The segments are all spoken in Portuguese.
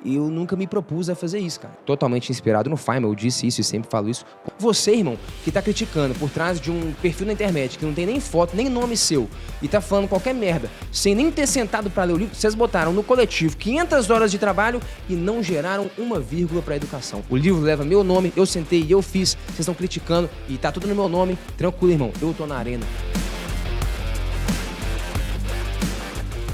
E eu nunca me propus a fazer isso, cara. Totalmente inspirado no Feynman, eu disse isso e sempre falo isso. Você, irmão, que tá criticando por trás de um perfil na internet que não tem nem foto, nem nome seu, e tá falando qualquer merda, sem nem ter sentado pra ler o livro, vocês botaram no coletivo 500 horas de trabalho e não geraram uma vírgula pra educação. O livro leva meu nome, eu sentei e eu fiz, vocês estão criticando e tá tudo no meu nome. Tranquilo, irmão, eu tô na arena.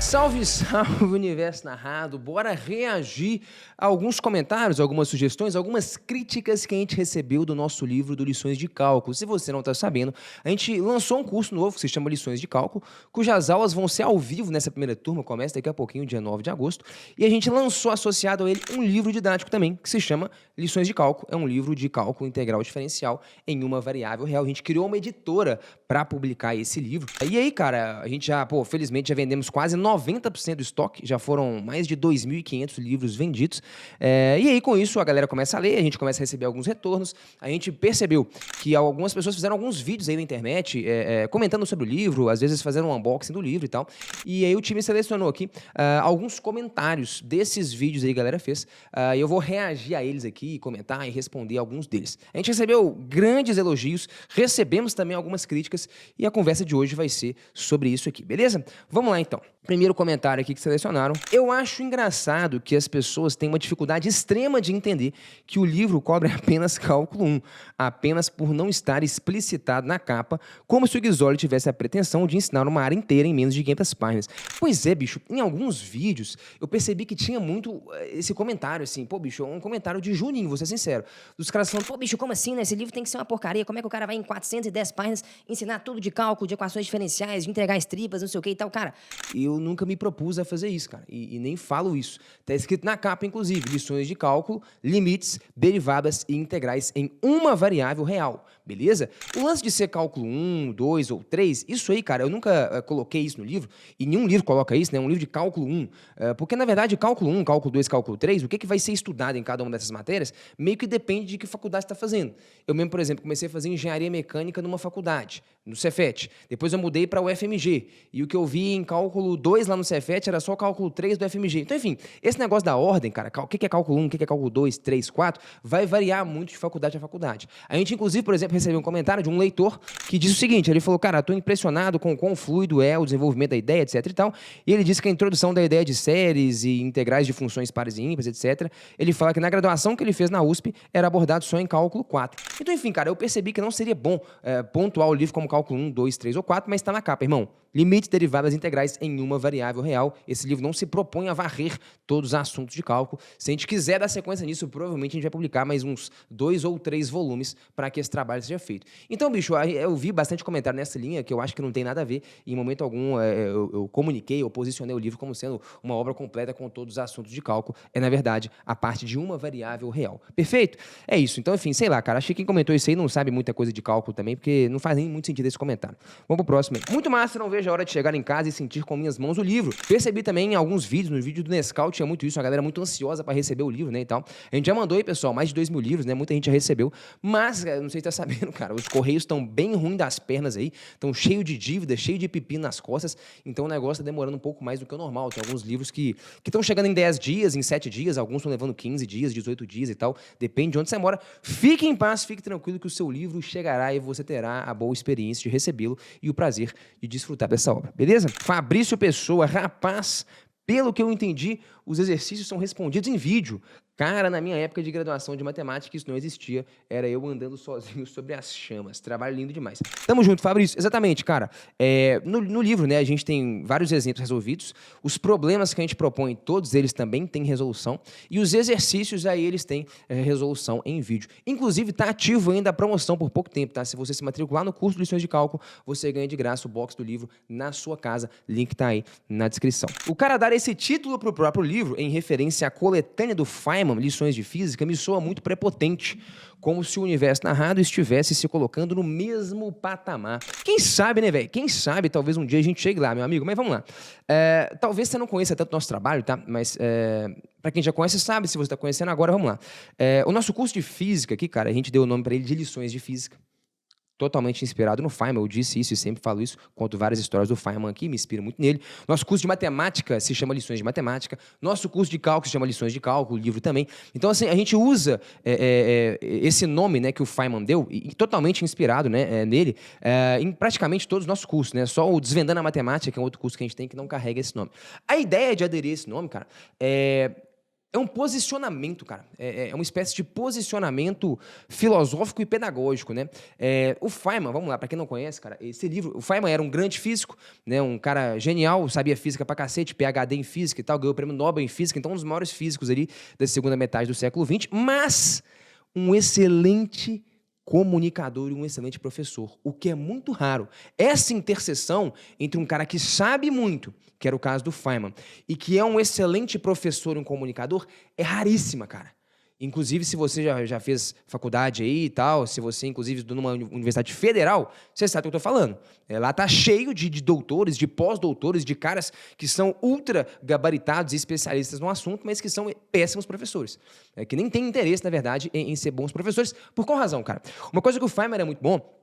Salve, salve, Universo Narrado! Bora reagir a alguns comentários, algumas sugestões, algumas críticas que a gente recebeu do nosso livro do Lições de Cálculo. Se você não está sabendo, a gente lançou um curso novo que se chama Lições de Cálculo, cujas aulas vão ser ao vivo nessa primeira turma, começa daqui a pouquinho, dia 9 de agosto, e a gente lançou associado a ele um livro didático também, que se chama Lições de Cálculo. É um livro de cálculo integral diferencial em uma variável real. A gente criou uma editora para publicar esse livro. E aí, cara, a gente já, felizmente já vendemos quase 90% do estoque, já foram mais de 2.500 livros vendidos, e aí com isso a galera começa a ler, a gente começa a receber alguns retornos, a gente percebeu que algumas pessoas fizeram alguns vídeos aí na internet, comentando sobre o livro, às vezes fazendo um unboxing do livro e tal, e aí o time selecionou aqui alguns comentários desses vídeos aí que a galera fez, e eu vou reagir a eles aqui, comentar e responder alguns deles. A gente recebeu grandes elogios, recebemos também algumas críticas, e a conversa de hoje vai ser sobre isso aqui, beleza? Vamos lá então. Primeiro comentário aqui que selecionaram. Eu acho engraçado que as pessoas têm uma dificuldade extrema de entender que o livro cobre apenas cálculo 1, apenas por não estar explicitado na capa, como se o Guizoli tivesse a pretensão de ensinar uma área inteira em menos de 500 páginas. Pois é, bicho, em alguns vídeos eu percebi que tinha muito esse comentário, assim, bicho, um comentário de Juninho, vou ser sincero. Os caras falando, bicho, como assim, né? Esse livro tem que ser uma porcaria, como é que o cara vai em 410 páginas ensinar tudo de cálculo, de equações diferenciais, de integrar estripas, não sei o que e tal, cara. Eu nunca me propus a fazer isso, cara, e nem falo isso. Tá escrito na capa, inclusive, lições de cálculo, limites, derivadas e integrais em uma variável real, beleza? O lance de ser cálculo 1, 2 ou 3, isso aí, cara, eu nunca coloquei isso no livro, e nenhum livro coloca isso, né? Um livro de cálculo 1, porque, na verdade, cálculo 1, cálculo 2, cálculo 3, o que vai ser estudado em cada uma dessas matérias, meio que depende de que faculdade você está fazendo. Eu mesmo, por exemplo, comecei a fazer engenharia mecânica numa faculdade, no Cefet. Depois eu mudei para o UFMG, e o que eu vi em cálculo 2 lá no Cefet era só cálculo 3 do FMG. Então, enfim, esse negócio da ordem, cara, o que é cálculo 1, o que é cálculo 2, 3, 4, vai variar muito de faculdade a faculdade. A gente, inclusive, por exemplo, recebeu um comentário de um leitor que disse o seguinte, ele falou, cara, tô impressionado com o quão fluido é o desenvolvimento da ideia, etc e tal, e ele disse que a introdução da ideia de séries e integrais de funções pares e ímpares, etc, ele fala que na graduação que ele fez na USP era abordado só em cálculo 4. Então, enfim, cara, eu percebi que não seria bom pontuar o livro como cálculo 1, 2, 3 ou 4, mas tá na capa, irmão. Limites, derivadas integrais em uma variável real. Esse livro não se propõe a varrer todos os assuntos de cálculo. Se a gente quiser dar sequência nisso, provavelmente a gente vai publicar mais uns 2 ou 3 volumes para que esse trabalho seja feito. Então, bicho, eu vi bastante comentário nessa linha que eu acho que não tem nada a ver. Em momento algum, eu comuniquei, eu posicionei o livro como sendo uma obra completa com todos os assuntos de cálculo. É, na verdade, a parte de uma variável real. Perfeito? É isso. Então, enfim, sei lá, cara. Acho que quem comentou isso aí não sabe muita coisa de cálculo também, porque não faz nem muito sentido esse comentário. Vamos pro próximo aí. Muito massa, não vejo a hora de chegar em casa e sentir com minhas mãos o livro. Percebi também em alguns vídeos, no vídeo do Nescau tinha muito isso, a galera muito ansiosa para receber o livro, né, e tal. A gente já mandou aí, pessoal, mais de 2.000 livros, né, muita gente já recebeu, mas, não sei se tá sabendo, cara, os correios estão bem ruins das pernas aí, estão cheio de dívida, cheio de pepino nas costas, então o negócio tá demorando um pouco mais do que o normal. Tem alguns livros que estão chegando em 10 dias, em 7 dias, alguns estão levando 15 dias, 18 dias e tal, depende de onde você mora. Fique em paz, fique tranquilo que o seu livro chegará e você terá a boa experiência de recebê-lo e o prazer de desfrutar dessa obra. Beleza? Fabrício Pessoa, rapaz, pelo que eu entendi, os exercícios são respondidos em vídeo. Cara, na minha época de graduação de matemática, isso não existia. Era eu andando sozinho sobre as chamas. Trabalho lindo demais. Tamo junto, Fabrício. Exatamente, cara. No livro, né, a gente tem vários exemplos resolvidos. Os problemas que a gente propõe, todos eles também têm resolução. E os exercícios, aí, eles têm resolução em vídeo. Inclusive, tá ativo ainda a promoção por pouco tempo, tá? Se você se matricular no curso de Lições de Cálculo, você ganha de graça o box do livro na sua casa. Link tá aí na descrição. O cara dar esse título pro próprio livro, em referência à coletânea do Feynman, Lições de Física, me soa muito prepotente, como se o Universo Narrado estivesse se colocando no mesmo patamar. Quem sabe, né, velho? Quem sabe, talvez um dia a gente chegue lá, meu amigo. Mas vamos lá. Talvez você não conheça tanto o nosso trabalho, tá? Mas para quem já conhece, sabe. Se você está conhecendo agora, vamos lá. O nosso curso de Física aqui, cara, a gente deu o nome para ele de Lições de Física. totalmente inspirado no Feynman, eu disse isso e sempre falo isso, conto várias histórias do Feynman aqui, me inspiro muito nele. Nosso curso de matemática se chama Lições de Matemática, nosso curso de cálculo se chama Lições de Cálculo, o livro também. Então, assim, a gente usa esse nome, né, que o Feynman deu, e totalmente inspirado, né, nele, em praticamente todos os nossos cursos, né, só o Desvendando a Matemática, que é um outro curso que a gente tem que não carrega esse nome. A ideia de aderir a esse nome, cara, é um posicionamento, cara. É uma espécie de posicionamento filosófico e pedagógico, né? O Feynman, vamos lá, para quem não conhece, cara, esse livro, o Feynman era um grande físico, né? Um cara genial, sabia física pra cacete, PhD em física e tal, ganhou o prêmio Nobel em física, então um dos maiores físicos ali da segunda metade do século XX, mas um excelente comunicador e um excelente professor, o que é muito raro. Essa interseção entre um cara que sabe muito, que era o caso do Feynman, e que é um excelente professor e um comunicador, é raríssima, cara. Inclusive, se você já fez faculdade aí e tal, se você, inclusive, estudou numa universidade federal, você sabe o que eu estou falando. Lá tá cheio de doutores, de pós-doutores, de caras que são ultra gabaritados e especialistas no assunto, mas que são péssimos professores. Que nem têm interesse, na verdade, em ser bons professores. Por qual razão, cara? Uma coisa que o Feynman era muito bom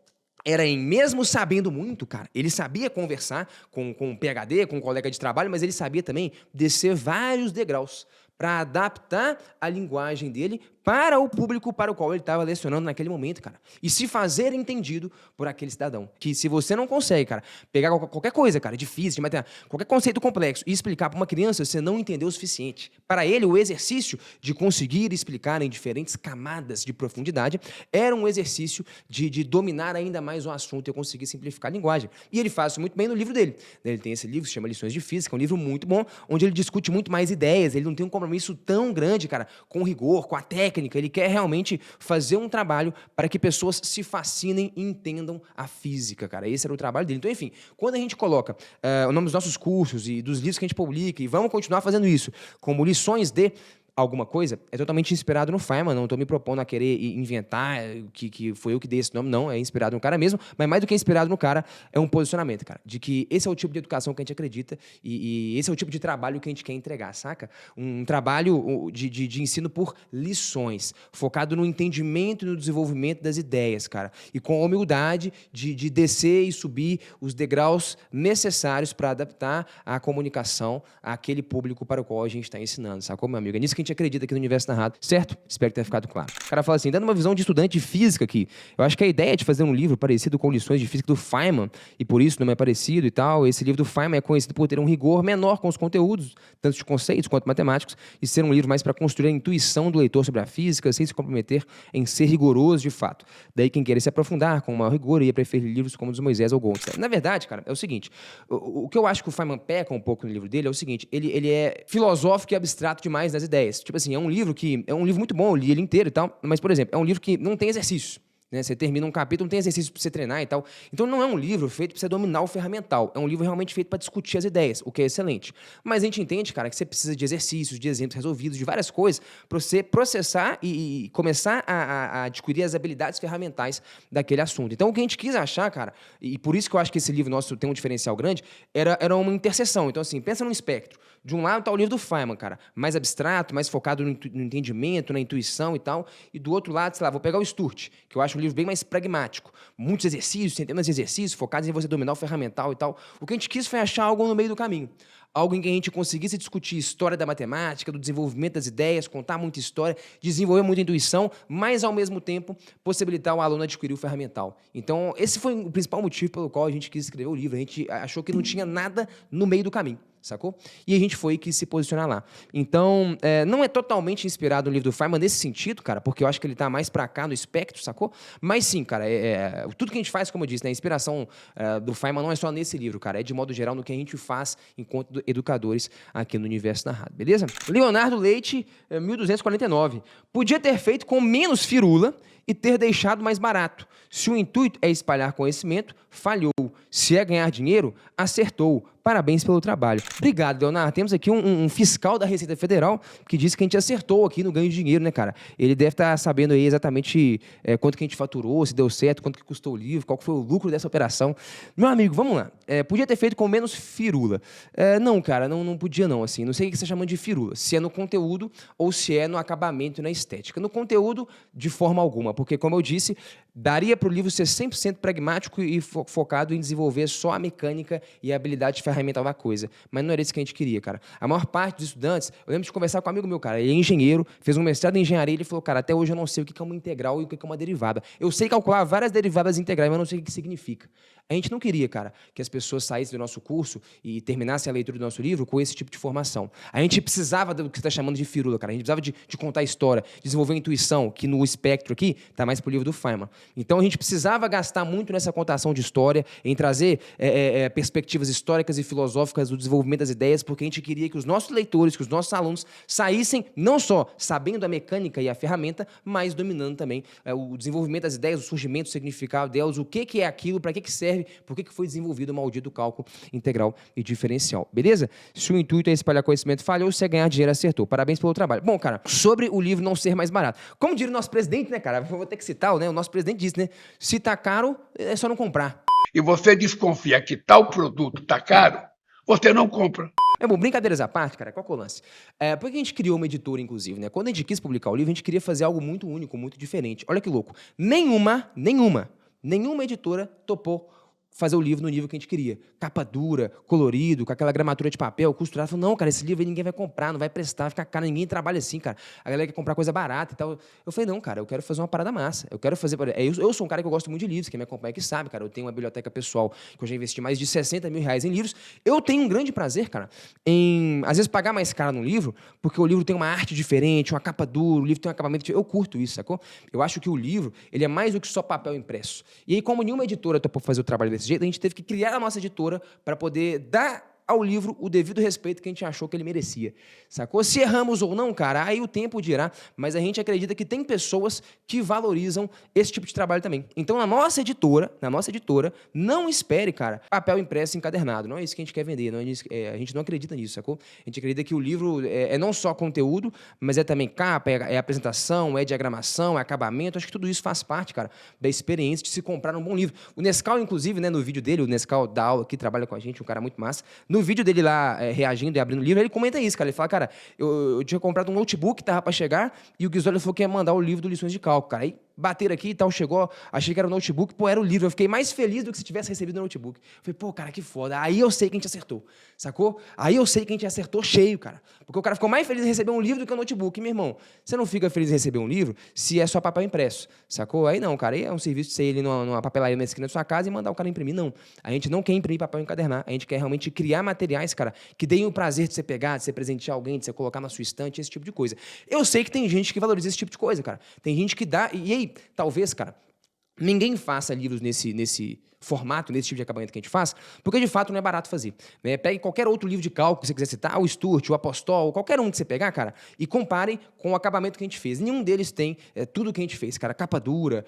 era mesmo sabendo muito, cara, ele sabia conversar com um PhD, com um colega de trabalho, mas ele sabia também descer vários degraus para adaptar a linguagem dele para o público para o qual ele estava lecionando naquele momento, cara. E se fazer entendido por aquele cidadão. Que se você não consegue, cara, pegar qualquer coisa, cara, de física, de matemática, qualquer conceito complexo e explicar para uma criança, você não entendeu o suficiente. Para ele, o exercício de conseguir explicar em diferentes camadas de profundidade era um exercício de dominar ainda mais o assunto e conseguir simplificar a linguagem. E ele faz isso muito bem no livro dele. Ele tem esse livro que se chama Lições de Física, um livro muito bom, onde ele discute muito mais ideias, ele não tem um compromisso tão grande, cara, com rigor, com a técnica. Ele quer realmente fazer um trabalho para que pessoas se fascinem e entendam a física, cara. Esse era o trabalho dele. Então, enfim, quando a gente coloca o nome dos nossos cursos e dos livros que a gente publica, e vamos continuar fazendo isso, como lições de alguma coisa, é totalmente inspirado no Feynman, não estou me propondo a querer inventar que foi eu que dei esse nome, não, é inspirado no cara mesmo, mas mais do que inspirado no cara, é um posicionamento, cara, de que esse é o tipo de educação que a gente acredita e esse é o tipo de trabalho que a gente quer entregar, saca? Um trabalho de ensino por lições, focado no entendimento e no desenvolvimento das ideias, cara, e com a humildade de descer e subir os degraus necessários para adaptar a comunicação àquele público para o qual a gente está ensinando, sacou, meu amigo? É nisso que a gente acredita aqui no Universo Narrado, certo? Espero que tenha ficado claro. O cara fala assim, dando uma visão de estudante de física aqui, eu acho que a ideia de fazer um livro parecido com Lições de Física do Feynman, e por isso não é parecido e tal, esse livro do Feynman é conhecido por ter um rigor menor com os conteúdos, tanto de conceitos quanto matemáticos, e ser um livro mais para construir a intuição do leitor sobre a física, sem se comprometer em ser rigoroso de fato. Daí quem queira se aprofundar com maior rigor ia preferir livros como os de Moisés ou Goldstein. Na verdade, cara, é o seguinte, o que eu acho que o Feynman peca um pouco no livro dele é o seguinte, ele é filosófico e abstrato demais nas ideias. Tipo assim, é um livro muito bom, eu li ele inteiro e tal, mas, por exemplo, é um livro que não tem exercícios. Né? Você termina um capítulo, não tem exercício para você treinar e tal. Então não é um livro feito para você dominar o ferramental. É um livro realmente feito para discutir as ideias, o que é excelente. Mas a gente entende, cara, que você precisa de exercícios, de exemplos resolvidos, de várias coisas, para você processar e começar a adquirir as habilidades ferramentais daquele assunto. Então o que a gente quis achar, cara, e por isso que eu acho que esse livro nosso tem um diferencial grande, era uma interseção. Então assim, pensa num espectro. De um lado está o livro do Feynman, cara, mais abstrato, mais focado no entendimento, na intuição e tal. E do outro lado, sei lá, vou pegar o Sturt, que eu acho um livro bem mais pragmático. Muitos exercícios, centenas de exercícios, focados em você dominar o ferramental e tal. O que a gente quis foi achar algo no meio do caminho. Algo em que a gente conseguisse discutir história da matemática, do desenvolvimento das ideias, contar muita história, desenvolver muita intuição, mas, ao mesmo tempo, possibilitar o aluno adquirir o ferramental. Então, esse foi o principal motivo pelo qual a gente quis escrever o livro. A gente achou que não tinha nada no meio do caminho. Sacou? E a gente foi e quis se posicionar lá. Então, não é totalmente inspirado no livro do Feynman nesse sentido, cara, porque eu acho que ele tá mais pra cá no espectro, sacou? Mas sim, cara, tudo que a gente faz, como eu disse, né, a inspiração do Feynman não é só nesse livro, cara, é de modo geral no que a gente faz enquanto educadores aqui no Universo Narrado, beleza? Leonardo Leite, 1249. Podia ter feito com menos firula e ter deixado mais barato. Se o intuito é espalhar conhecimento, falhou. Se é ganhar dinheiro, acertou. Parabéns pelo trabalho. Obrigado, Leonardo. Temos aqui um fiscal da Receita Federal que disse que a gente acertou aqui no ganho de dinheiro, né, cara? Ele deve estar sabendo aí exatamente quanto que a gente faturou, se deu certo, quanto que custou o livro, qual que foi o lucro dessa operação. Meu amigo, vamos lá. Podia ter feito com menos firula. Não, cara, não podia não, assim. Não sei o que você está chamando de firula. Se é no conteúdo ou se é no acabamento e na estética. No conteúdo, de forma alguma, porque, como eu disse, Daria para o livro ser 100% pragmático e focado em desenvolver só a mecânica e a habilidade ferramental da coisa. Mas não era isso que a gente queria, cara. A maior parte dos estudantes, eu lembro de conversar com um amigo meu, cara, ele é engenheiro, fez um mestrado em engenharia, e ele falou, cara, até hoje eu não sei o que é uma integral e o que é uma derivada. Eu sei calcular várias derivadas integrais, mas não sei o que significa. A gente não queria, cara, que as pessoas saíssem do nosso curso e terminassem a leitura do nosso livro com esse tipo de formação. A gente precisava do que você está chamando de firula, cara. A gente precisava de contar a história, desenvolver a intuição, que no espectro aqui está mais para o livro do Feynman. Então, a gente precisava gastar muito nessa contação de história, em trazer perspectivas históricas e filosóficas do desenvolvimento das ideias, porque a gente queria que os nossos leitores, que os nossos alunos saíssem não só sabendo a mecânica e a ferramenta, mas dominando também o desenvolvimento das ideias, o surgimento, o significado delas, o que é aquilo, para que serve, por que foi desenvolvido o maldito cálculo integral e diferencial. Beleza? Se o intuito é espalhar conhecimento, falhou, se é ganhar dinheiro, acertou. Parabéns pelo trabalho. Bom, cara, sobre o livro não ser mais barato. Como diria o nosso presidente, né, cara? Vou ter que citar, né? O nosso presidente disse, né? Se tá caro, é só não comprar. E você desconfia que tal produto tá caro, você não compra. Bom, brincadeiras à parte, cara, qual que é o lance? Por que a gente criou uma editora, inclusive, né? Quando a gente quis publicar o livro, a gente queria fazer algo muito único, muito diferente. Olha que louco. Nenhuma editora topou fazer o livro no nível que a gente queria. Capa dura, colorido, com aquela gramatura de papel, costurado. Falou, não, cara, esse livro aí ninguém vai comprar, não vai prestar, vai ficar caro, ninguém trabalha assim, cara. A galera quer comprar coisa barata e tal. Eu falei, não, cara, eu quero fazer uma parada massa. Eu quero fazer... Eu sou um cara que eu gosto muito de livros, quem me acompanha que sabe, cara. Eu tenho uma biblioteca pessoal que eu já investi mais de 60 mil reais em livros. Eu tenho um grande prazer, cara, em, às vezes, pagar mais caro num livro, porque o livro tem uma arte diferente, uma capa dura, o livro tem um acabamento diferente. Eu curto isso, sacou? Eu acho que o livro, ele é mais do que só papel impresso. E aí, como nenhuma editora topou fazer o trabalho desse jeito, a gente teve que criar a nossa editora para poder dar ao livro o devido respeito que a gente achou que ele merecia, sacou? Se erramos ou não, cara, aí o tempo dirá, mas a gente acredita que tem pessoas que valorizam esse tipo de trabalho também. Então, na nossa editora, não espere, cara, papel impresso encadernado, não é isso que a gente quer vender, não é isso, a gente não acredita nisso, sacou? A gente acredita que o livro é não só conteúdo, mas é também capa, é apresentação, é diagramação, é acabamento, acho que tudo isso faz parte, cara, da experiência de se comprar um bom livro. O Nescau, inclusive, né, no vídeo dele, o Nescau dá aula aqui, trabalha com a gente, um cara muito massa. No vídeo dele lá, reagindo e abrindo o livro, ele comenta isso, cara. Ele fala, cara, eu tinha comprado um notebook, tava para chegar, e o Guizoli falou que ia mandar o livro do Lições de Cálculo, cara. Aí bateram aqui e tal, chegou, achei que era o notebook, pô, era o livro. Eu fiquei mais feliz do que se tivesse recebido o notebook. Falei, pô, cara, que foda. Aí eu sei que a gente acertou, sacou? Aí eu sei que a gente acertou cheio, cara. Porque o cara ficou mais feliz em receber um livro do que um notebook. E, meu irmão, você não fica feliz em receber um livro se é só papel impresso, sacou? Aí não, cara, aí é um serviço de você ir ali numa papelaria na esquina da sua casa e mandar o cara imprimir. Não, a gente não quer imprimir papel e encadernar, a gente quer realmente criar materiais, cara, que deem o prazer de você pegar, de você presentear alguém, de você colocar na sua estante, esse tipo de coisa. Eu sei que tem gente que valoriza esse tipo de coisa, cara. Tem gente que dá... E aí, talvez, cara, ninguém faça livros nesse formato, nesse tipo de acabamento que a gente faz, porque de fato não é barato fazer. Né? Pegue qualquer outro livro de cálculo que você quiser citar, o Sturt, o Apostol, qualquer um que você pegar, cara, e compare com o acabamento que a gente fez. Nenhum deles tem tudo que a gente fez, cara. Capa dura,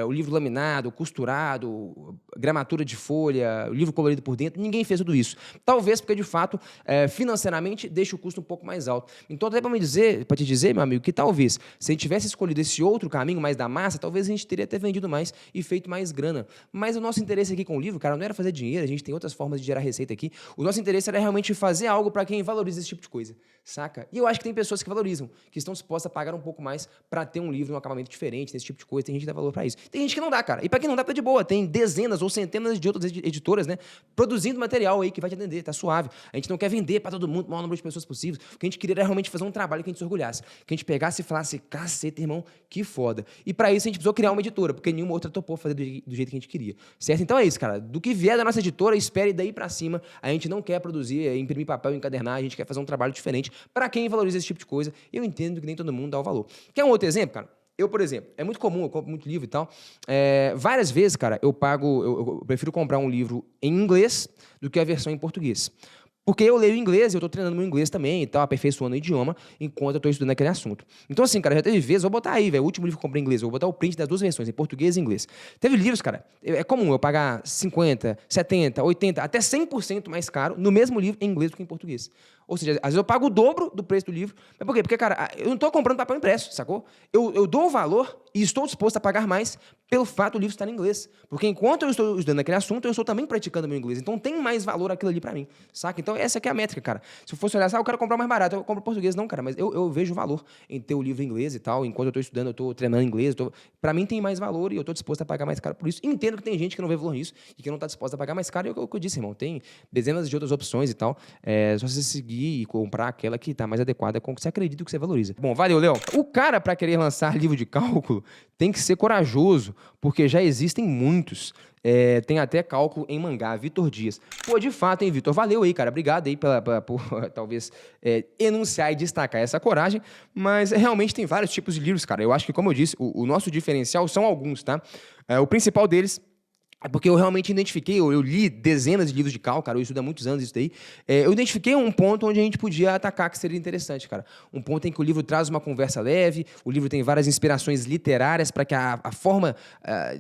o livro laminado, costurado, gramatura de folha, o livro colorido por dentro, ninguém fez tudo isso. Talvez porque, de fato, financeiramente, deixa o custo um pouco mais alto. Então, até para te dizer, meu amigo, que talvez, se a gente tivesse escolhido esse outro caminho, mais da massa, talvez a gente teria até vendido mais e feito mais grana. Mas o nosso interesse aqui com o livro, cara, não era fazer dinheiro, a gente tem outras formas de gerar receita aqui. O nosso interesse era realmente fazer algo para quem valoriza esse tipo de coisa, saca? E eu acho que tem pessoas que valorizam, que estão dispostas a pagar um pouco mais para ter um livro, um acabamento diferente, nesse tipo de coisa. Tem gente que dá valor para isso. Tem gente que não dá, cara. E para quem não dá, tá de boa. Tem dezenas ou centenas de outras editoras, né, produzindo material aí que vai te atender, tá suave. A gente não quer vender para todo mundo, o maior número de pessoas possível. O que a gente queria era realmente fazer um trabalho que a gente se orgulhasse. Que a gente pegasse e falasse, caceta, irmão, que foda. E para isso a gente precisou criar uma editora, porque nenhuma outra topou fazer do jeito que a gente queria. Certo? Então é isso, cara. Do que vier da nossa editora, espere daí para cima. A gente não quer produzir, imprimir papel, encadernar, a gente quer fazer um trabalho diferente para quem valoriza esse tipo de coisa. Eu entendo que nem todo mundo dá o valor. Quer um outro exemplo, cara? Eu, por exemplo, é muito comum, eu compro muito livro e tal. Várias vezes, cara, eu prefiro comprar um livro em inglês do que a versão em português. Porque eu leio inglês e eu estou treinando meu inglês também e tal, aperfeiçoando o idioma, enquanto eu estou estudando aquele assunto. Então, assim, cara, já teve vezes, vou botar aí, velho, o último livro que eu comprei em inglês, eu vou botar o print das duas versões, em português e inglês. Teve livros, cara, é comum eu pagar 50, 70, 80, até 100% mais caro no mesmo livro em inglês do que em português. Ou seja, às vezes eu pago o dobro do preço do livro. Mas por quê? Porque, cara, eu não estou comprando papel impresso, sacou? Eu dou o valor e estou disposto a pagar mais pelo fato do livro estar em inglês. Porque enquanto eu estou estudando aquele assunto, eu estou também praticando meu inglês. Então tem mais valor aquilo ali pra mim, saca? Então essa aqui é a métrica, cara. Se eu fosse olhar, eu quero comprar mais barato, eu compro português. Não, cara, mas eu vejo valor em ter o livro em inglês e tal. Enquanto eu estou estudando, eu estou treinando inglês. Pra mim tem mais valor e eu estou disposto a pagar mais caro por isso. E entendo que tem gente que não vê valor nisso e que não está disposta a pagar mais caro. E é o que eu disse, irmão. Tem dezenas de outras opções e tal. É só você seguir e comprar aquela que está mais adequada com o que você acredita, o que você valoriza. Bom, valeu, Léo. O cara, para querer lançar livro de cálculo, tem que ser corajoso, porque já existem muitos. Tem até cálculo em mangá, Vitor Dias. Pô, de fato, hein, Vitor? Valeu aí, cara. Obrigado aí por talvez enunciar e destacar essa coragem, mas realmente tem vários tipos de livros, cara. Eu acho que, como eu disse, o nosso diferencial são alguns, tá? O principal deles é porque eu realmente identifiquei, eu li dezenas de livros de cálculo, cara, eu estudo há muitos anos isso daí. Eu identifiquei um ponto onde a gente podia atacar que seria interessante, cara. Um ponto em que o livro traz uma conversa leve, o livro tem várias inspirações literárias para que a forma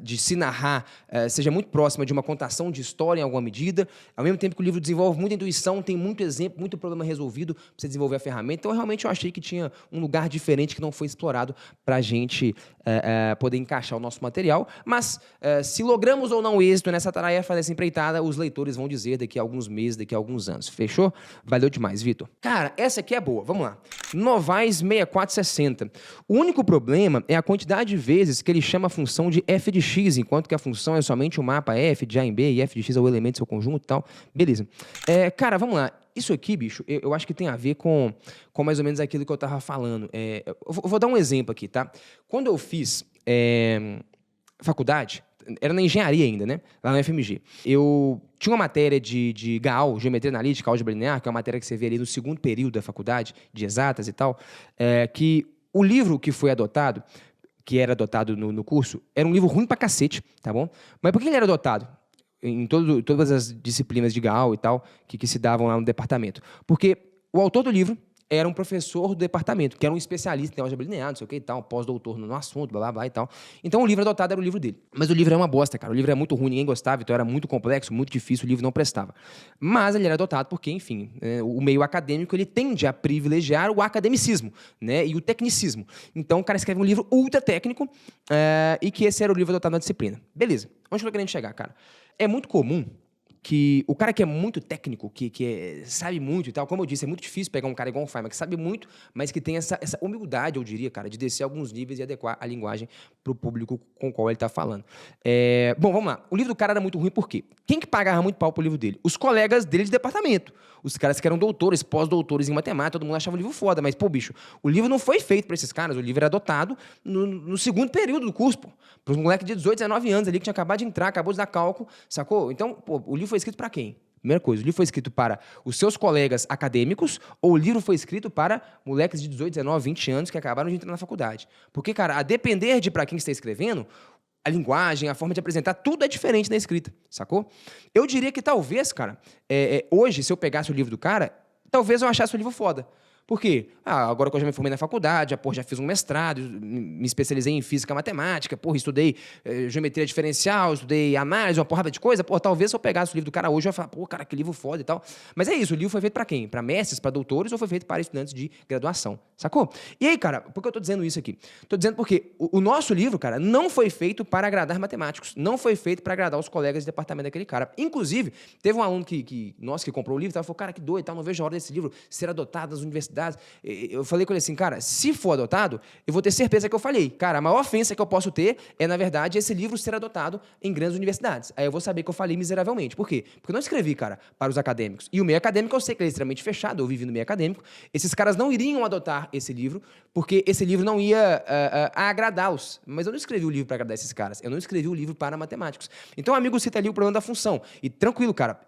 de se narrar seja muito próxima de uma contação de história em alguma medida, ao mesmo tempo que o livro desenvolve muita intuição, tem muito exemplo, muito problema resolvido para você desenvolver a ferramenta. Então, realmente, eu achei que tinha um lugar diferente que não foi explorado para a gente poder encaixar o nosso material. Mas, se logramos ou não êxito nessa tarefa, nessa empreitada, os leitores vão dizer daqui a alguns meses, daqui a alguns anos. Fechou? Valeu demais, Vitor. Cara, essa aqui é boa. Vamos lá. Novaes 6460. O único problema é a quantidade de vezes que ele chama a função de f de x, enquanto que a função é somente o mapa f de A em B, e f de x é o elemento do seu conjunto e tal. Beleza. Cara, vamos lá. Isso aqui, bicho, eu acho que tem a ver com mais ou menos aquilo que eu tava falando. Eu vou dar um exemplo aqui, tá? Quando eu fiz faculdade, era na engenharia ainda, né? Lá na UFMG. Eu tinha uma matéria de GAL, Geometria Analítica, Álgebra Linear, que é uma matéria que você vê ali no segundo período da faculdade, de exatas e tal, que o livro que foi adotado, que era adotado no curso, era um livro ruim pra cacete, tá bom? Mas por que ele era adotado? Em todas as disciplinas de GAL e tal, que se davam lá no departamento. Porque o autor do livro era um professor do departamento, que era um especialista em álgebra linear, não sei o que e tal, pós-doutor no assunto, blá, blá, blá e tal. Então, o livro adotado era o livro dele. Mas o livro é uma bosta, cara. O livro é muito ruim, ninguém gostava, então era muito complexo, muito difícil, o livro não prestava. Mas ele era adotado porque, enfim, o meio acadêmico, ele tende a privilegiar o academicismo, né, e o tecnicismo. Então, o cara escreve um livro ultra técnico e que esse era o livro adotado na disciplina. Beleza. Onde eu tô querendo chegar, cara? É muito comum que o cara que é muito técnico, que sabe muito e tal, como eu disse, é muito difícil pegar um cara igual o Feynman, que sabe muito, mas que tem essa humildade, eu diria, cara, de descer alguns níveis e adequar a linguagem para o público com o qual ele está falando. Bom, vamos lá. O livro do cara era muito ruim por quê? Quem que pagava muito pau pro livro dele? Os colegas dele de departamento. Os caras que eram doutores, pós-doutores em matemática, todo mundo achava o livro foda, mas, pô, bicho, o livro não foi feito para esses caras, o livro era adotado no segundo período do curso, pô. Para um moleque de 18, 19 anos ali, que tinha acabado de entrar, acabou de dar cálculo, sacou? Então, pô, o livro foi escrito para quem? Primeira coisa, o livro foi escrito para os seus colegas acadêmicos ou o livro foi escrito para moleques de 18, 19, 20 anos que acabaram de entrar na faculdade? Porque, cara, a depender de para quem está escrevendo, a linguagem, a forma de apresentar, tudo é diferente na escrita, sacou? Eu diria que talvez, cara, hoje, se eu pegasse o livro do cara, talvez eu achasse o livro foda. Por quê? Agora que eu já me formei na faculdade, já fiz um mestrado, me especializei em física e matemática, estudei geometria diferencial, estudei análise, uma porrada de coisa, talvez se eu pegasse o livro do cara hoje, eu ia falar, cara, que livro foda e tal. Mas é isso, o livro foi feito para quem? Para mestres, para doutores ou foi feito para estudantes de graduação, sacou? E aí, cara, por que eu tô dizendo isso aqui? Tô dizendo porque o nosso livro, cara, não foi feito para agradar matemáticos, não foi feito para agradar os colegas de departamento daquele cara. Inclusive, teve um aluno que comprou o livro, falou, cara, que doido, não vejo a hora desse livro ser adotado nas universidades. Eu falei com ele assim, cara, se for adotado, eu vou ter certeza que eu falhei. Cara, a maior ofensa que eu posso ter é, na verdade, esse livro ser adotado em grandes universidades. Aí eu vou saber que eu falei miseravelmente. Por quê? Porque eu não escrevi, cara, para os acadêmicos. E o meio acadêmico, eu sei que ele é extremamente fechado, eu vivi no meio acadêmico. Esses caras não iriam adotar esse livro, porque esse livro não ia agradá-los. Mas eu não escrevi o livro para agradar esses caras. Eu não escrevi o livro para matemáticos. Então, o amigo cita ali o problema da função. E tranquilo, cara,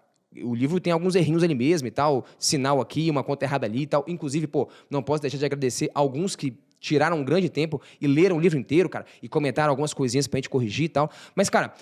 o livro tem alguns errinhos ali mesmo e tal, sinal aqui, uma conta errada ali e tal. Inclusive, não posso deixar de agradecer alguns que tiraram um grande tempo e leram o livro inteiro, cara, e comentaram algumas coisinhas pra gente corrigir e tal. Mas, cara,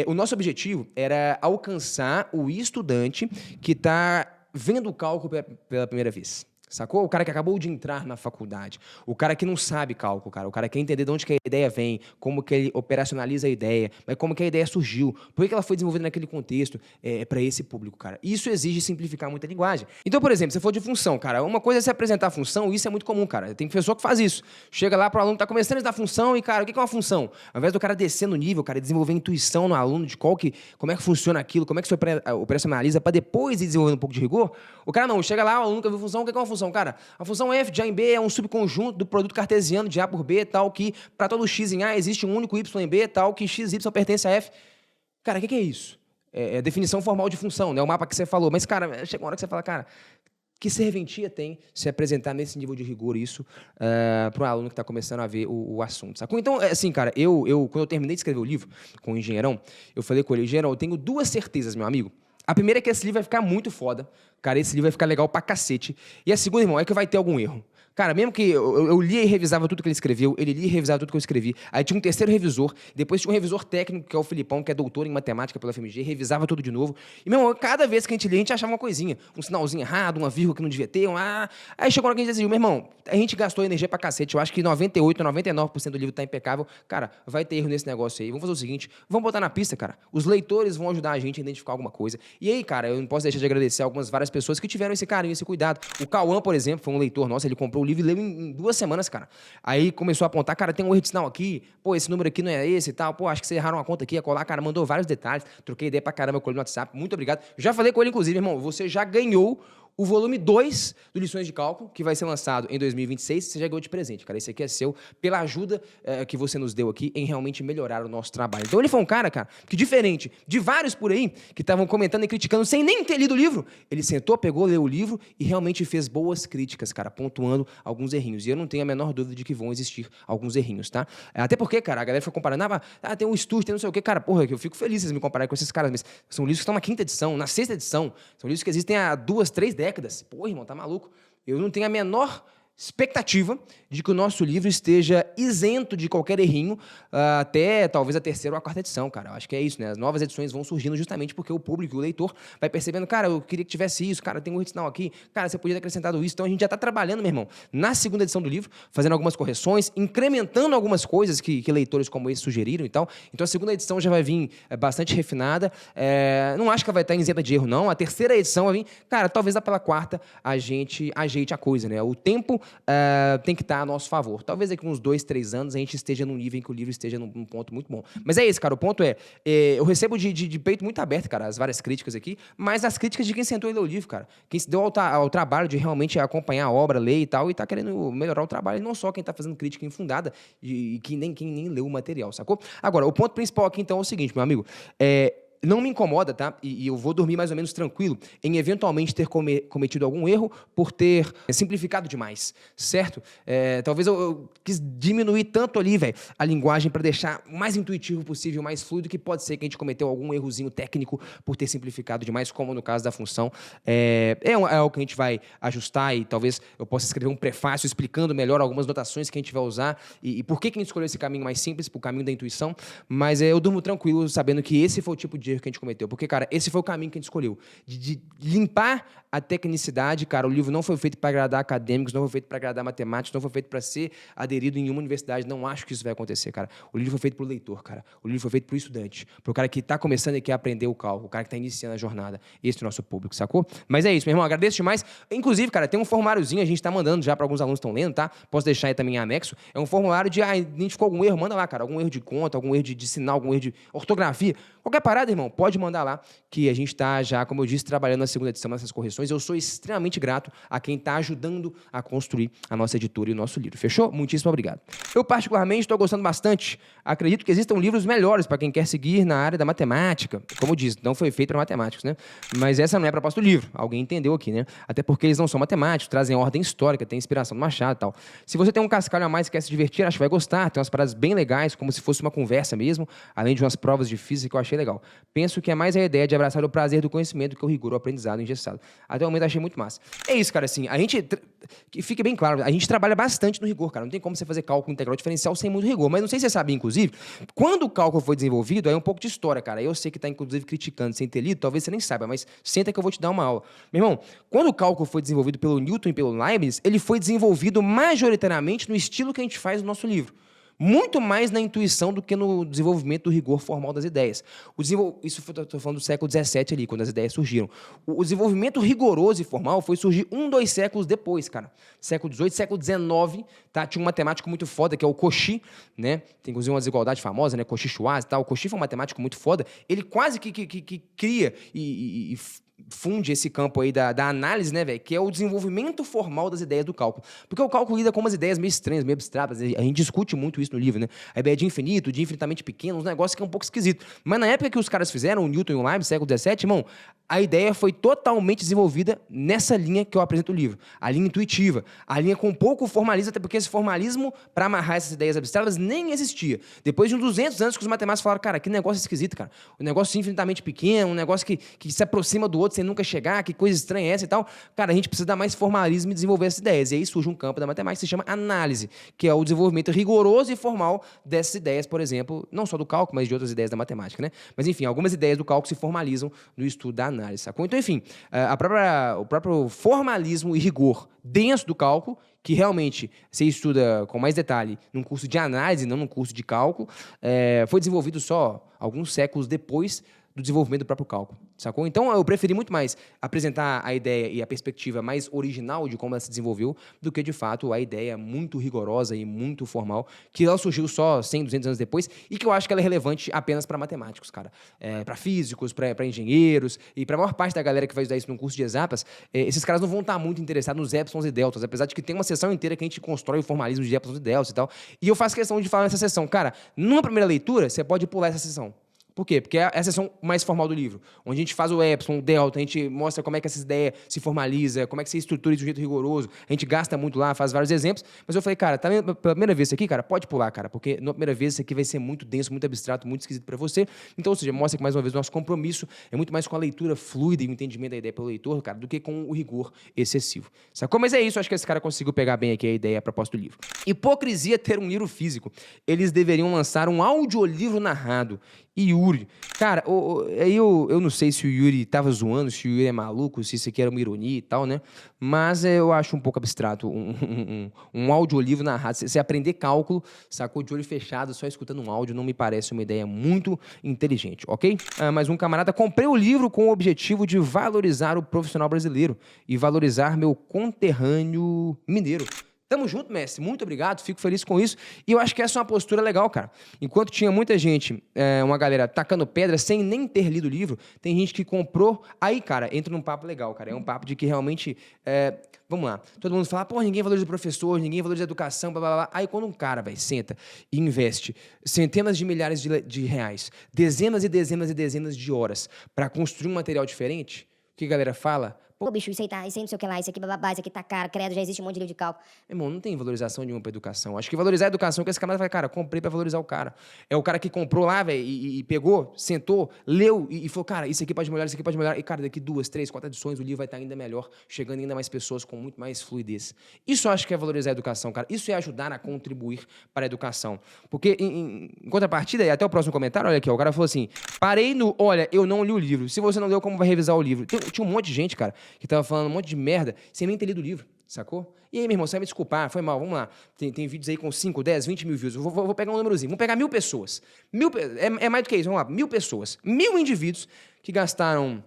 o nosso objetivo era alcançar o estudante que tá vendo o cálculo pela primeira vez. Sacou? O cara que acabou de entrar na faculdade. O cara que não sabe cálculo, cara. O cara que quer entender de onde que a ideia vem, como que ele operacionaliza a ideia, mas como que a ideia surgiu, por que ela foi desenvolvida naquele contexto, para esse público, cara. Isso exige simplificar muita linguagem. Então, por exemplo, se for de função, cara, uma coisa é se apresentar a função, isso é muito comum, cara. Tem professor que faz isso. Chega lá pro aluno que tá começando a estudar função e, cara, o que é uma função? Ao invés do cara descer no nível, cara, desenvolver intuição no aluno de como é que funciona aquilo, como é que você operacionaliza, para depois ir desenvolvendo um pouco de rigor, o cara não. Chega lá, o aluno que viu função, o que é uma função, cara? A função F de A em B é um subconjunto do produto cartesiano de A por B, tal que para todo X em A existe um único Y em B, tal que X, Y pertence a F. Cara, o que é isso? É definição formal de função, né? O mapa que você falou. Mas, cara, chega uma hora que você fala, cara, que serventia tem se apresentar nesse nível de rigor isso para um aluno que está começando a ver o assunto, sacou? Então, assim, cara, quando eu terminei de escrever o livro com o engenheirão, eu falei com ele, engenheirão, eu tenho duas certezas, meu amigo. A primeira é que esse livro vai ficar muito foda. Cara, esse livro vai ficar legal pra cacete. E a segunda, irmão, é que vai ter algum erro. Cara, mesmo que eu lia e revisava tudo que ele escreveu, ele lia e revisava tudo que eu escrevi. Aí tinha um terceiro revisor, depois tinha um revisor técnico, que é o Filipão, que é doutor em matemática pela FMG, revisava tudo de novo. E, meu irmão, cada vez que a gente lia, a gente achava uma coisinha. Um sinalzinho errado, uma vírgula que não devia ter, Aí chegou uma hora que a gente decidiu, meu irmão, a gente gastou energia pra cacete. Eu acho que 98%, 99% do livro tá impecável. Cara, vai ter erro nesse negócio aí. Vamos fazer o seguinte, vamos botar na pista, cara. Os leitores vão ajudar a gente a identificar alguma coisa. E aí, cara, eu não posso deixar de agradecer várias pessoas que tiveram esse carinho, esse cuidado. O Cauã, por exemplo, foi um leitor nosso, ele comprou o livro e leu em 2 semanas, cara. Aí começou a apontar, cara, tem um erro de sinal aqui, pô, esse número aqui não é esse e tal, pô, acho que vocês erraram uma conta aqui, ia colar, cara, mandou vários detalhes, troquei ideia pra caramba com ele no WhatsApp, muito obrigado. Já falei com ele, inclusive, irmão, você já ganhou o volume 2 do Lições de Cálculo, que vai ser lançado em 2026, você já ganhou de presente, cara. Esse aqui é seu, pela ajuda que você nos deu aqui em realmente melhorar o nosso trabalho. Então ele foi um cara, que diferente de vários por aí, que estavam comentando e criticando sem nem ter lido o livro, ele sentou, pegou, leu o livro e realmente fez boas críticas, cara, pontuando alguns errinhos. E eu não tenho a menor dúvida de que vão existir alguns errinhos, tá? Até porque, cara, a galera fica comparando, tem um estúdio, tem não sei o quê, cara, porra, eu fico feliz vocês me compararem com esses caras, mas são livros que estão na 5ª edição, na 6ª edição, são livros que existem há 2, 3 décadas. Pô, irmão, tá maluco? Eu não tenho a menor expectativa de que o nosso livro esteja isento de qualquer errinho até talvez a 3ª ou a 4ª edição, cara. Eu acho que é isso, né? As novas edições vão surgindo justamente porque o público, o leitor, vai percebendo, cara, eu queria que tivesse isso, cara, tem um erro de sinal aqui, cara, você podia ter acrescentado isso. Então a gente já está trabalhando, meu irmão, na 2ª edição do livro, fazendo algumas correções, incrementando algumas coisas que leitores como esse sugeriram e tal. Então a 2ª edição já vai vir bastante refinada. Não acho que ela vai estar isenta de erro, não. A 3ª edição vai vir, cara, talvez lá pela 4ª a gente ajeite a coisa, né? O tempo tem que estar a nosso favor. Talvez daqui uns 2, 3 anos a gente esteja num nível em que o livro esteja num ponto muito bom. Mas é isso, cara. O ponto eu recebo de peito muito aberto, cara, as várias críticas aqui, mas as críticas de quem sentou e leu o livro, cara. Quem se deu ao trabalho de realmente acompanhar a obra, ler e tal, e tá querendo melhorar o trabalho, e não só quem tá fazendo crítica infundada e quem nem leu o material, sacou? Agora, o ponto principal aqui, então, é o seguinte, meu amigo, não me incomoda, tá? E eu vou dormir mais ou menos tranquilo em eventualmente ter cometido algum erro por ter simplificado demais, certo? Talvez eu quis diminuir tanto ali, velho, a linguagem para deixar o mais intuitivo possível, mais fluido, que pode ser que a gente cometeu algum errozinho técnico por ter simplificado demais, como no caso da função. É algo que a gente vai ajustar e talvez eu possa escrever um prefácio explicando melhor algumas notações que a gente vai usar e por que a gente escolheu esse caminho mais simples, o caminho da intuição, mas eu durmo tranquilo sabendo que esse foi o tipo de erro que a gente cometeu. Porque, cara, esse foi o caminho que a gente escolheu. De limpar a tecnicidade, cara. O livro não foi feito para agradar acadêmicos, não foi feito para agradar matemáticos, não foi feito para ser aderido em uma universidade. Não acho que isso vai acontecer, cara. O livro foi feito pro leitor, cara. O livro foi feito pro estudante. Pro cara que tá começando e quer aprender o cálculo. O cara que tá iniciando a jornada. Esse é o nosso público, sacou? Mas é isso, meu irmão. Agradeço demais. Inclusive, cara, tem um formuláriozinho, a gente tá mandando já para alguns alunos que estão lendo, tá? Posso deixar aí também em anexo. É um formulário de, identificou algum erro, manda lá, cara. Algum erro de conta, algum erro de sinal, algum erro de ortografia. Qualquer parada, irmão, pode mandar lá, que a gente está já, como eu disse, trabalhando na 2ª edição nessas correções. Eu sou extremamente grato a quem está ajudando a construir a nossa editora e o nosso livro. Fechou? Muitíssimo obrigado. Eu, particularmente, estou gostando bastante. Acredito que existam livros melhores para quem quer seguir na área da matemática. Como eu disse, não foi feito para matemáticos, né? Mas essa não é a proposta do livro. Alguém entendeu aqui, né? Até porque eles não são matemáticos, trazem ordem histórica, tem inspiração do Machado e tal. Se você tem um cascalho a mais e quer se divertir, acho que vai gostar. Tem umas paradas bem legais, como se fosse uma conversa mesmo, além de umas provas de física que eu achei legal. Penso que é mais a ideia de abraçar o prazer do conhecimento que o rigor, o aprendizado engessado. Até o momento achei muito massa. É isso, cara, assim, a gente, que fique bem claro, a gente trabalha bastante no rigor, cara, não tem como você fazer cálculo integral integral diferencial sem muito rigor. Mas não sei se você sabia, inclusive, quando o cálculo foi desenvolvido, aí é um pouco de história, cara. Eu sei que tá, inclusive, criticando sem ter lido, talvez você nem saiba, mas senta que eu vou te dar uma aula. Meu irmão, quando o cálculo foi desenvolvido pelo Newton e pelo Leibniz, ele foi desenvolvido majoritariamente no estilo que a gente faz no nosso livro. Muito mais na intuição do que no desenvolvimento do rigor formal das ideias. Isso estou falando do século XVII ali, quando as ideias surgiram. O desenvolvimento rigoroso e formal foi surgir 2 séculos depois, cara. Século XVIII, século XIX, tá? Tinha um matemático muito foda, que é o Cauchy, né? Tem, inclusive, uma desigualdade famosa, né? Cauchy-Schwarz e tal. O Cauchy foi um matemático muito foda. Ele quase que cria e funde esse campo aí da análise, né, velho? Que é o desenvolvimento formal das ideias do cálculo. Porque o cálculo lida com umas ideias meio estranhas, meio abstratas. A gente discute muito isso no livro, né? A ideia de infinito, de infinitamente pequeno, uns negócios que é um pouco esquisito. Mas na época que os caras fizeram, o Newton e o Leibniz, século XVII, irmão, a ideia foi totalmente desenvolvida nessa linha que eu apresento no livro. A linha intuitiva, a linha com pouco formalismo, até porque esse formalismo, para amarrar essas ideias abstratas, nem existia. Depois de uns 200 anos que os matemáticos falaram, cara, que negócio esquisito, cara. Um negócio infinitamente pequeno, um negócio que se aproxima do outro sem nunca chegar, que coisa estranha é essa e tal. Cara, a gente precisa dar mais formalismo e desenvolver essas ideias. E aí surge um campo da matemática que se chama análise, que é o desenvolvimento rigoroso e formal dessas ideias, por exemplo, não só do cálculo, mas de outras ideias da matemática, né? Mas, enfim, algumas ideias do cálculo se formalizam no estudo da análise, sacou? Então, enfim, o próprio formalismo e rigor dentro do cálculo, que realmente você estuda com mais detalhe num curso de análise, não num curso de cálculo, foi desenvolvido só alguns séculos depois do desenvolvimento do próprio cálculo, sacou? Então, eu preferi muito mais apresentar a ideia e a perspectiva mais original de como ela se desenvolveu do que, de fato, a ideia muito rigorosa e muito formal, que ela surgiu só 100, 200 anos depois e que eu acho que ela é relevante apenas para matemáticos, cara. Para físicos, para engenheiros e para a maior parte da galera que vai estudar isso num curso de exatas, esses caras não vão estar muito interessados nos épsilons e deltas, apesar de que tem uma sessão inteira que a gente constrói o formalismo de épsilons e deltas e tal. E eu faço questão de falar nessa sessão, cara, numa primeira leitura, você pode pular essa sessão. Por quê? Porque é a seção mais formal do livro, onde a gente faz o epsilon, o delta, a gente mostra como é que essa ideia se formaliza, como é que você estrutura isso de um jeito rigoroso, a gente gasta muito lá, faz vários exemplos, mas eu falei, cara, tá vendo pela primeira vez isso aqui, cara, pode pular, cara, porque na primeira vez isso aqui vai ser muito denso, muito abstrato, muito esquisito para você, então, ou seja, mostra que, mais uma vez, o nosso compromisso é muito mais com a leitura fluida e o entendimento da ideia pelo leitor, cara, do que com o rigor excessivo, sacou? Mas é isso, acho que esse cara conseguiu pegar bem aqui a ideia, a proposta do livro. Hipocrisia ter um livro físico. Eles deveriam lançar um audiolivro narrado. E Yuri, cara, eu não sei se o Yuri tava zoando, se o Yuri é maluco, se isso aqui era uma ironia e tal, né? Mas eu acho um pouco abstrato um audiolivro narrado. Você aprender cálculo, sacou, de olho fechado, só escutando um áudio, não me parece uma ideia muito inteligente, ok? Mas um camarada, comprei o livro com o objetivo de valorizar o profissional brasileiro e valorizar meu conterrâneo mineiro. Tamo junto, mestre. Muito obrigado. Fico feliz com isso. E eu acho que essa é uma postura legal, cara. Enquanto tinha muita gente, uma galera tacando pedra sem nem ter lido o livro, tem gente que comprou. Aí, cara, entra num papo legal, cara. É um papo de que realmente... vamos lá. Todo mundo fala, pô, ninguém valoriza o professor, ninguém valoriza a educação, blá, blá, blá. Aí quando um cara, velho, senta e investe centenas de milhares de reais, dezenas e dezenas e dezenas de horas para construir um material diferente, o que a galera fala? Pô, bicho, isso aí não sei o que lá, isso aqui bababá, isso aqui tá caro, credo, já existe um monte de livro de cálculo. Irmão, não tem valorização nenhuma pra educação. Acho que valorizar a educação é que esse camarada vai, cara, comprei pra valorizar o cara. É o cara que comprou lá, velho, e pegou, sentou, leu e falou, cara, isso aqui pode melhorar, isso aqui pode melhorar. E, cara, daqui 2, 3, 4 edições o livro vai estar ainda melhor, chegando ainda mais pessoas com muito mais fluidez. Isso eu acho que é valorizar a educação, cara. Isso é ajudar a contribuir para a educação. Porque, em contrapartida, e até o próximo comentário, olha aqui, ó, o cara falou assim, parei no, olha, eu não li o livro. Se você não leu, como vai revisar o livro? Tinha um monte de gente, cara, que tava falando um monte de merda sem nem ter lido o livro, sacou? E aí, meu irmão, você vai me desculpar, foi mal, vamos lá. Tem vídeos aí com 5, 10, 20 mil views. Eu vou pegar um númerozinho. Vamos pegar 1.000 pessoas. É mais do que isso, vamos lá. 1.000 pessoas. 1.000 indivíduos que gastaram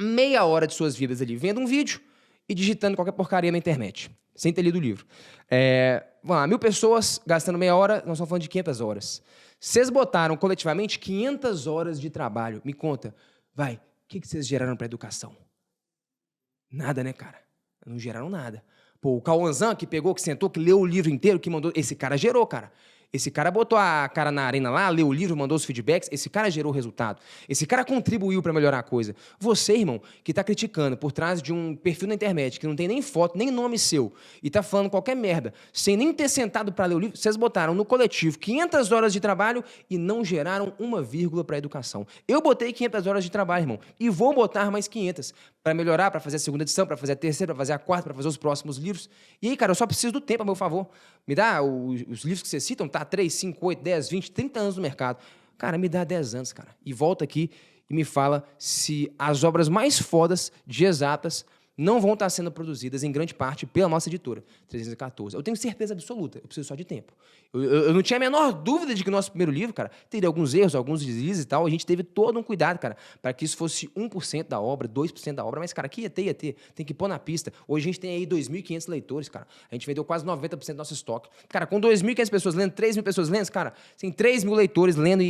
meia hora de suas vidas ali vendo um vídeo e digitando qualquer porcaria na internet, sem ter lido o livro. Vamos lá, 1.000 pessoas gastando meia hora, nós estamos falando de 500 horas. Vocês botaram coletivamente 500 horas de trabalho. Me conta, vai, o que vocês geraram para a educação? Nada, né, cara? Não geraram nada. Pô, o Cauãzan que pegou, que sentou, que leu o livro inteiro, que mandou... Esse cara gerou, cara. Esse cara botou a cara na arena lá, leu o livro, mandou os feedbacks, esse cara gerou o resultado. Esse cara contribuiu para melhorar a coisa. Você, irmão, que tá criticando por trás de um perfil na internet que não tem nem foto, nem nome seu, e tá falando qualquer merda, sem nem ter sentado para ler o livro, vocês botaram no coletivo 500 horas de trabalho e não geraram uma vírgula para educação. Eu botei 500 horas de trabalho, irmão, e vou botar mais 500 para melhorar, para fazer a segunda edição, para fazer a terceira, para fazer a quarta, para fazer os próximos livros. E aí, cara, eu só preciso do tempo a meu favor. Me dá os livros que vocês citam, tá 3, 5, 8, 10, 20, 30 anos no mercado. Cara, me dá 10 anos, cara. E volta aqui e me fala se as obras mais fodas de exatas não vão estar sendo produzidas em grande parte pela nossa editora, 314. Eu tenho certeza absoluta, eu preciso só de tempo. Eu não tinha a menor dúvida de que o nosso primeiro livro, cara, teria alguns erros, alguns deslizes e tal. A gente teve todo um cuidado, cara, para que isso fosse 1% da obra, 2% da obra. Mas, cara, aqui ia ter. Tem que pôr na pista. Hoje a gente tem aí 2.500 leitores, cara. A gente vendeu quase 90% do nosso estoque. Cara, com 2.500 pessoas lendo, 3.000 pessoas lendo, cara, tem 3.000 leitores lendo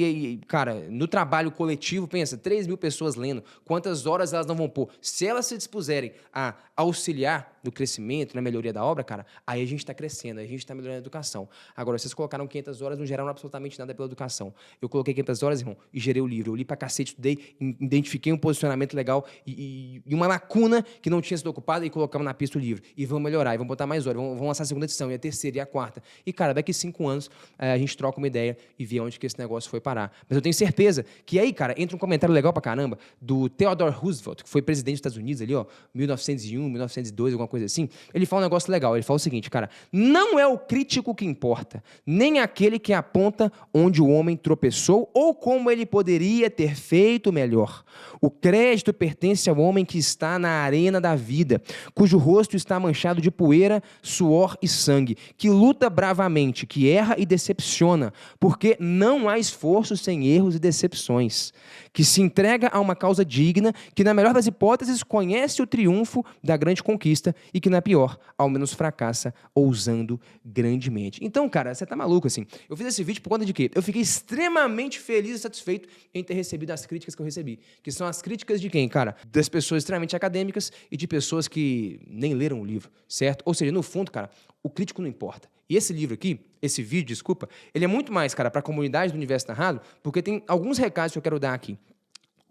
cara, no trabalho coletivo, pensa, 3.000 pessoas lendo. Quantas horas elas não vão pôr? Se elas se dispuserem a auxiliar no crescimento, na melhoria da obra, cara, aí a gente está crescendo, aí a gente está melhorando a educação. Agora, vocês colocaram 500 horas, não geraram absolutamente nada pela educação. Eu coloquei 500 horas, irmão, e gerei o livro. Eu li pra cacete, estudei, identifiquei um posicionamento legal e uma lacuna que não tinha sido ocupada e colocamos na pista o livro. E vamos melhorar, e vamos botar mais horas, vamos lançar a segunda edição, e a terceira, e a quarta. E, cara, daqui 5 anos, a gente troca uma ideia e vê onde que esse negócio foi parar. Mas eu tenho certeza que aí, cara, entra um comentário legal pra caramba do Theodore Roosevelt, que foi presidente dos Estados Unidos ali, ó, 1901, 1902, alguma coisa assim. Ele fala um negócio legal, ele fala o seguinte, cara, não é o crítico que importa, nem aquele que aponta onde o homem tropeçou ou como ele poderia ter feito melhor. O crédito pertence ao homem que está na arena da vida, cujo rosto está manchado de poeira, suor e sangue, que luta bravamente, que erra e decepciona, porque não há esforço sem erros e decepções, que se entrega a uma causa digna, que na melhor das hipóteses conhece o triunfo da grande conquista e que na pior, ao menos fracassa, ousando grandemente. Então, cara, você tá maluco, assim. Eu fiz esse vídeo por conta de quê? Eu fiquei extremamente feliz e satisfeito em ter recebido as críticas que eu recebi. Que são as críticas de quem, cara? Das pessoas extremamente acadêmicas e de pessoas que nem leram o livro, certo? Ou seja, no fundo, cara, o crítico não importa. E esse livro aqui, esse vídeo, desculpa, ele é muito mais, cara, para a comunidade do Universo Narrado, porque tem alguns recados que eu quero dar aqui.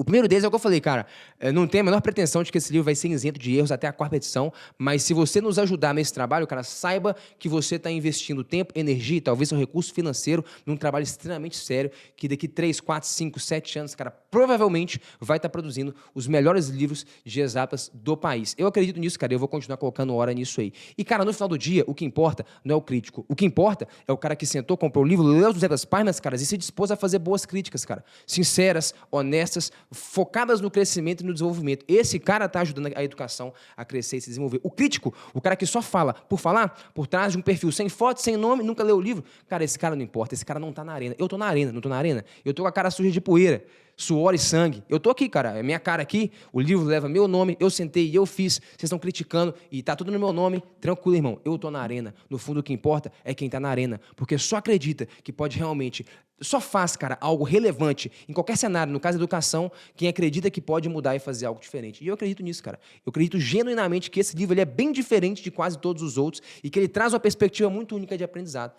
O primeiro deles é o que eu falei, cara, não tenho a menor pretensão de que esse livro vai ser isento de erros até a quarta edição, mas se você nos ajudar nesse trabalho, cara, saiba que você está investindo tempo, energia e talvez seu recurso financeiro num trabalho extremamente sério, que daqui 3, 4, 5, 7 anos, cara, provavelmente vai estar produzindo os melhores livros de exatas do país. Eu acredito nisso, cara, eu vou continuar colocando hora nisso aí. E, cara, no final do dia, o que importa não é o crítico. O que importa é o cara que sentou, comprou o livro, leu as 200 páginas, cara, e se dispôs a fazer boas críticas, cara. Sinceras, honestas, focadas no crescimento e no desenvolvimento. Esse cara está ajudando a educação a crescer e se desenvolver. O crítico, o cara que só fala por falar, por trás de um perfil sem foto, sem nome, nunca leu o livro, cara, esse cara não importa, esse cara não está na arena. Eu estou na arena, não estou na arena? Eu estou com a cara suja de poeira, suor e sangue. Eu estou aqui, cara, é minha cara aqui, o livro leva meu nome, eu sentei e eu fiz, vocês estão criticando e tá tudo no meu nome, tranquilo, irmão, eu estou na arena. No fundo, o que importa é quem está na arena, porque só acredita que pode realmente, só faz, cara, algo relevante em qualquer cenário, no caso da educação, quem acredita que pode mudar e fazer algo diferente. E eu acredito nisso, cara. Eu acredito genuinamente que esse livro ele é bem diferente de quase todos os outros e que ele traz uma perspectiva muito única de aprendizado.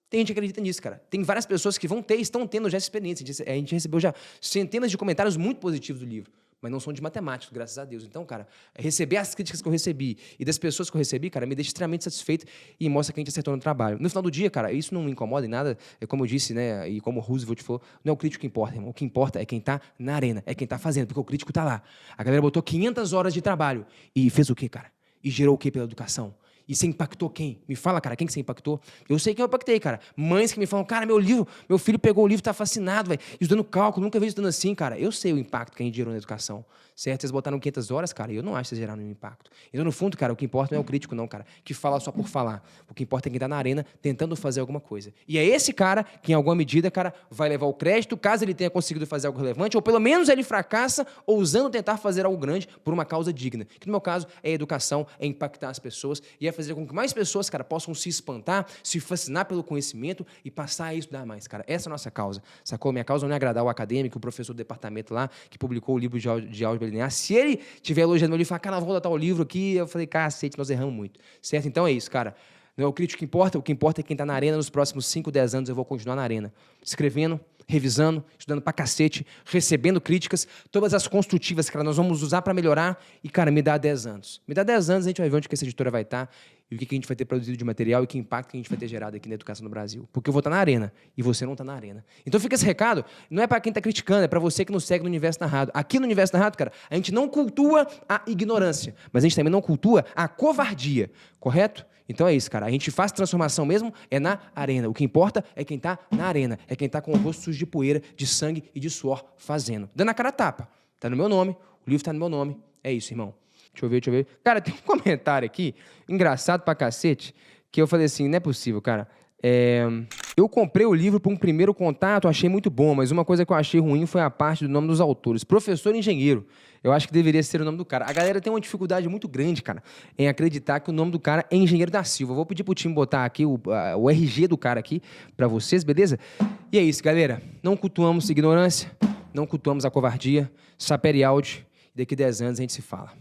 Tem gente que acredita nisso, cara. Tem várias pessoas que vão ter e estão tendo já essa experiência. A gente recebeu já centenas de comentários muito positivos do livro, mas não são de matemáticos, graças a Deus. Então, cara, receber as críticas que eu recebi e das pessoas que eu recebi, cara, me deixa extremamente satisfeito e mostra que a gente acertou no trabalho. No final do dia, cara, isso não me incomoda em nada, é como eu disse, né, e como o Roosevelt falou, não é o crítico que importa, irmão. O que importa é quem tá na arena, é quem tá fazendo, porque o crítico tá lá. A galera botou 500 horas de trabalho e fez o quê, cara? E gerou o quê pela educação? E você impactou quem? Me fala, cara, quem que você impactou? Eu sei quem eu impactei, cara. Mães que me falam, cara, meu filho pegou o livro, tá fascinado, velho. Estudando cálculo, nunca vi estudando assim, cara. Eu sei o impacto que a gente gerou na educação, certo? Vocês botaram 500 horas, cara, eu não acho que vocês geraram nenhum impacto. Então, no fundo, cara, o que importa não é o crítico, não, cara, que fala só por falar. O que importa é quem tá na arena tentando fazer alguma coisa. E é esse cara que, em alguma medida, cara, vai levar o crédito, caso ele tenha conseguido fazer algo relevante, ou pelo menos ele fracassa ousando tentar fazer algo grande por uma causa digna. Que, no meu caso, é a educação, é impactar as pessoas e é fazer com que mais pessoas, cara, possam se espantar, se fascinar pelo conhecimento e passar a estudar mais, cara. Essa é a nossa causa, sacou? Minha causa não é agradar o acadêmico, o professor do departamento lá, que publicou o livro de álgebra linear. Se ele tiver elogiando meu livro e falar, cara, vou botar o livro aqui, eu falei, cacete, nós erramos muito, certo? Então é isso, cara. Não é o crítico que importa, o que importa é quem está na arena. Nos próximos 5, 10 anos eu vou continuar na arena. Escrevendo, revisando, estudando pra cacete, recebendo críticas, todas as construtivas que nós vamos usar para melhorar. E, cara, me dá 10 anos. Me dá 10 anos, a gente vai ver onde que essa editora vai estar e o que a gente vai ter produzido de material e que impacto que a gente vai ter gerado aqui na educação no Brasil. Porque eu vou estar na arena e você não está na arena. Então fica esse recado, não é para quem está criticando, é para você que nos segue no Universo Narrado. Aqui no Universo Narrado, cara, a gente não cultua a ignorância, mas a gente também não cultua a covardia, correto? Então é isso, cara. A gente faz transformação mesmo, é na arena. O que importa é quem tá na arena, é quem tá com o rosto sujo de poeira, de sangue e de suor fazendo. Dando a cara a tapa. Tá no meu nome, o livro tá no meu nome. É isso, irmão. Deixa eu ver. Cara, tem um comentário aqui, engraçado pra cacete, que eu falei assim, não é possível, cara. Eu comprei o livro para um primeiro contato, achei muito bom, mas uma coisa que eu achei ruim foi a parte do nome dos autores. Professor Engenheiro. Eu acho que deveria ser o nome do cara. A galera tem uma dificuldade muito grande, cara, em acreditar que o nome do cara é Engenheiro da Silva. Eu vou pedir pro time botar aqui o RG do cara aqui pra vocês, beleza? E é isso, galera. Não cultuamos ignorância, não cultuamos a covardia. Sapere Aude. Daqui 10 anos a gente se fala.